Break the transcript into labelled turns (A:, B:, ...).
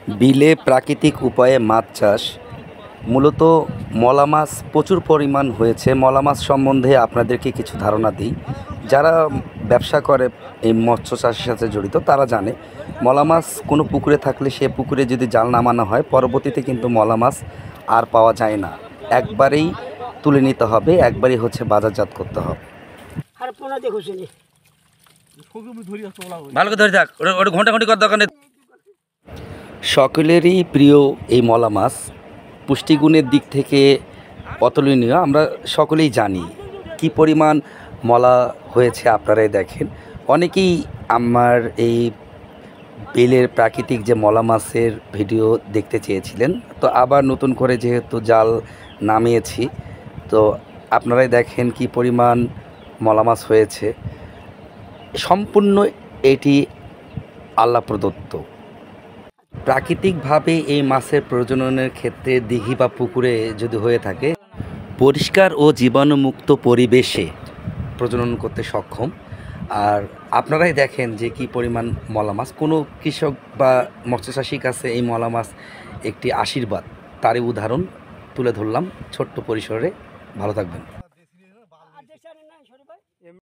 A: বিলে প্রাকৃতিক উপায়ে মাছ চাষ, মূলত মলা মাছ প্রচুর পরিমাণ হয়েছে। মলা মাছ সম্বন্ধে আপনাদেরকে কিছু ধারণা দিই। যারা ব্যবসা করে এই মৎস্য চাষের সাথে জড়িত তারা জানে, মলা মাছ কোনো পুকুরে থাকলে সে পুকুরে যদি জাল নামানো হয় পরবর্তীতে কিন্তু মলা মাছ আর পাওয়া যায় না। একবারেই তুলে নিতে হবে, একবারই বাজারজাত করতে হবে। ভালো করে ধরে থাক, ওটা ঘন্টা ঘন্টি করার দরকার নেই। সকলেরই প্রিয় এই মলা মাছ পুষ্টিগুণের দিক থেকে অতুলনীয়। আমরা সকলেই জানি কি পরিমাণ মলা হয়েছে। আপনারাই দেখেন, অনেকেই আমার এই বিলের প্রাকৃতিক যে মলা মাছের ভিডিও দেখতে চেয়েছিলেন, তো আবার নতুন করে যেহেতু জাল নামিয়েছি, তো আপনারাই দেখেন কি পরিমাণ মলা মাছ হয়েছে। সম্পূর্ণ এটি আল্লাহ প্রদত্ত। প্রাকৃতিকভাবে এই মাছের প্রজননের ক্ষেত্রে দিঘি বা পুকুরে যদি হয়ে থাকে, পরিষ্কার ও জীবাণুমুক্ত পরিবেশে প্রজনন করতে সক্ষম। আর আপনারাই দেখেন যে কি পরিমাণ মলা মাছ। কোনো কৃষক বা মৎস্যচাষীর কাছে এই মলা মাছ একটি আশীর্বাদ, তারই উদাহরণ তুলে ধরলাম ছোট্ট পরিসরে। ভালো থাকবেন।